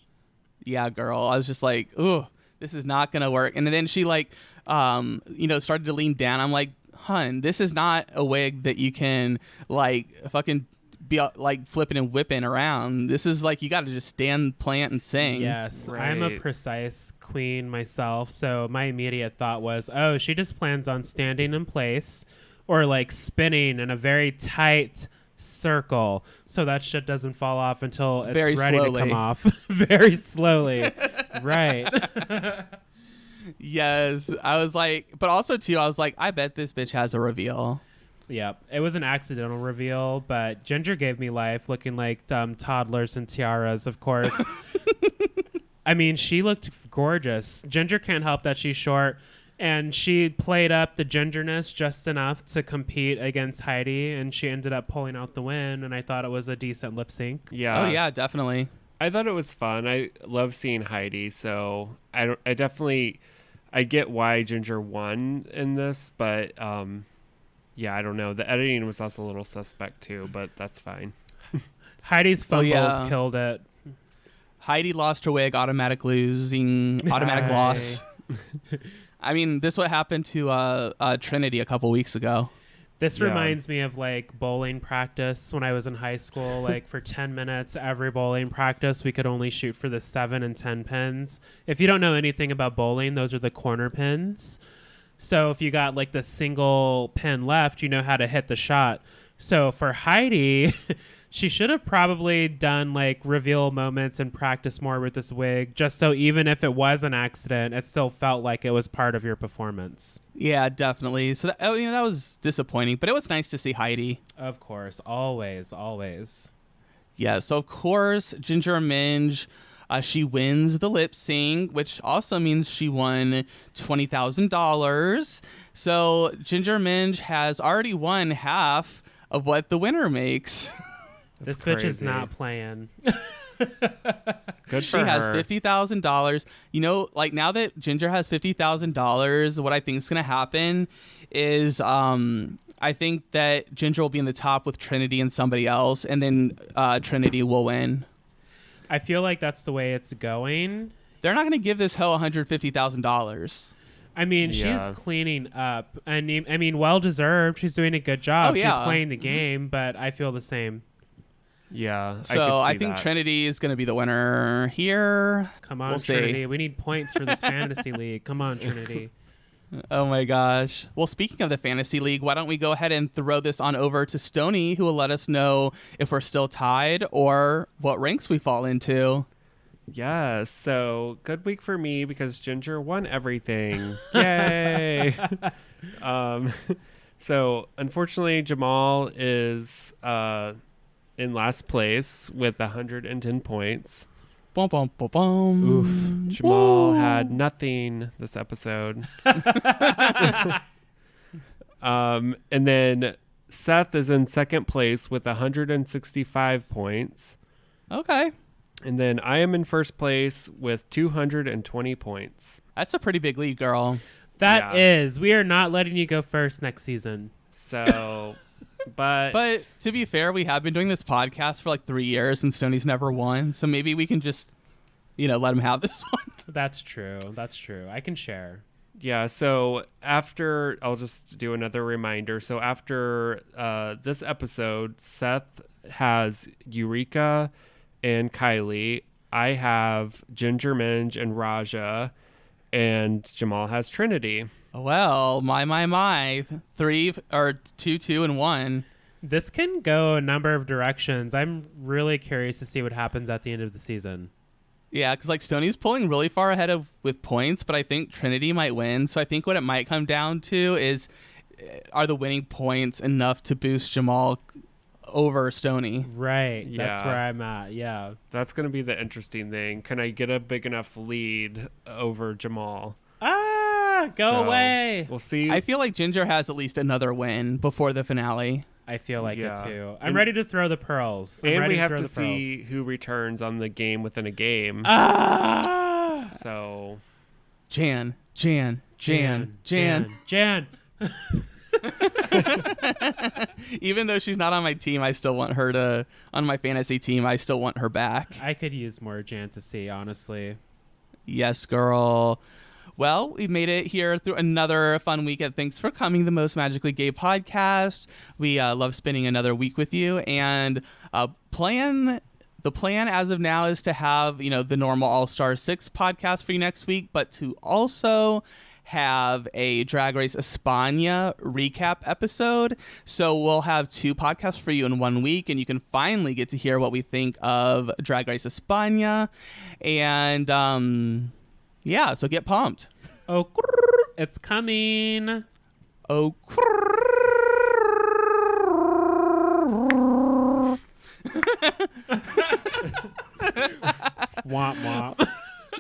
Yeah, girl. I was just like, ooh, this is not going to work. And then she started to lean down. I'm like, hun, this is not a wig that you can fucking be like flipping and whipping around. This is like, you got to just stand, plant, and sing. Yes, I'm a Right. precise queen myself, so my immediate thought was, oh, she just plans on standing in place or like spinning in a very tight circle so that shit doesn't fall off until it's Very ready slowly. to come off. Very slowly. Right. Yes. I was like, but also too, I was like, I bet this bitch has a reveal. Yep. It was an accidental reveal, but Ginger gave me life looking like toddlers and tiaras, of course. I mean, she looked gorgeous. Ginger can't help that she's short, and she played up the gingerness just enough to compete against Heidi, and she ended up pulling out the win, and I thought it was a decent lip sync. Yeah. Oh, yeah, definitely. I thought it was fun. I love seeing Heidi, so I definitely get why Ginger won in this, but yeah, I don't know. The editing was also a little suspect too, but that's fine. Heidi's fumbles yeah. killed it. Heidi lost her wig, automatic loss. I mean, this what happened to Trinity a couple weeks ago. This Yeah. reminds me of like bowling practice when I was in high school. Like for 10 minutes, every bowling practice, we could only shoot for the 7 and 10 pins. If you don't know anything about bowling, those are the corner pins. So if you got like the single pin left, you know how to hit the shot. So for Heidi, she should have probably done like reveal moments and practice more with this wig, just so even if it was an accident, it still felt like it was part of your performance. Yeah, definitely. So that was disappointing, but it was nice to see Heidi. Of course, always, always. Yeah, so of course, Ginger Minge, she wins the lip sync, which also means she won $20,000. So Ginger Minge has already won half of what the winner makes. This bitch is crazy. not playing. Good She for has her. $50,000. Like now that Ginger has $50,000, what I think is going to happen is I think that Ginger will be in the top with Trinity and somebody else, and then Trinity will win. I feel like that's the way it's going. They're not going to give this hoe $150,000. I mean, Yeah. she's cleaning up. And I mean, well deserved. She's doing a good job. Oh, yeah. She's playing the game, but I feel the same. Yeah. So I could see think that. Trinity is going to be the winner here. Come on, We'll see. Trinity. We need points for this fantasy league. Come on, Trinity. Oh my gosh. Well, speaking of the Fantasy League, why don't we go ahead and throw this on over to Stony, who will let us know if we're still tied or what ranks we fall into. Yeah, so good week for me because Ginger won everything. Yay! So, unfortunately, Jamal is in last place with 110 points. Bum, bum, bum, bum. Oof. Jamal had nothing this episode. And then Seth is in second place with 165 points. Okay. And then I am in first place with 220 points. That's a pretty big lead, girl. That Yeah. is. We are not letting you go first next season. So, But to be fair, we have been doing this podcast for like 3 years and Stoney's never won. So maybe we can just, let him have this one. That's true. That's true. I can share. yeah, so after, I'll just do another reminder. So after this episode, Seth has Eureka and Kylie. I have Ginger Minge and Raja. And Jamal has Trinity. Well, my. 3 or 2, 2, and 1. This can go a number of directions. I'm really curious to see what happens at the end of the season. Yeah, because like Stoney's pulling really far ahead with points, but I think Trinity might win. So I think what it might come down to is, are the winning points enough to boost Jamal over Stoney? Right. That's Yeah. where I'm at. Yeah. That's going to be the interesting thing. Can I get a big enough lead over Jamal? Go So, away. We'll see. I feel like Ginger has at least another win before the finale. I feel like Yeah. it too. I'm And- ready to throw the pearls. I'm and ready we have throw to the see pearls. who returns on the game within a game. Ah! So, Jan. Jan. Even though she's not on my team, I still want her to, on my fantasy team, I still want her back. I could use more Jan to see, honestly. Yes, girl. Well, we made it here through another fun weekend. Thanks for coming, the Most Magically Gay podcast. We love spending another week with you. And the plan as of now is to have, the normal All-Star 6 podcast for you next week, but to also have a Drag Race España recap episode. So we'll have 2 podcasts for you in 1 week, and you can finally get to hear what we think of Drag Race España. And yeah, so get pumped. Oh, it's coming. Oh, Womp womp.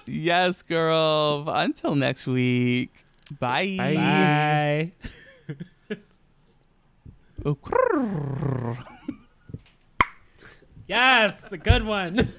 yes, girl. Until next week. Bye. Bye. Oh, Yes, a good one.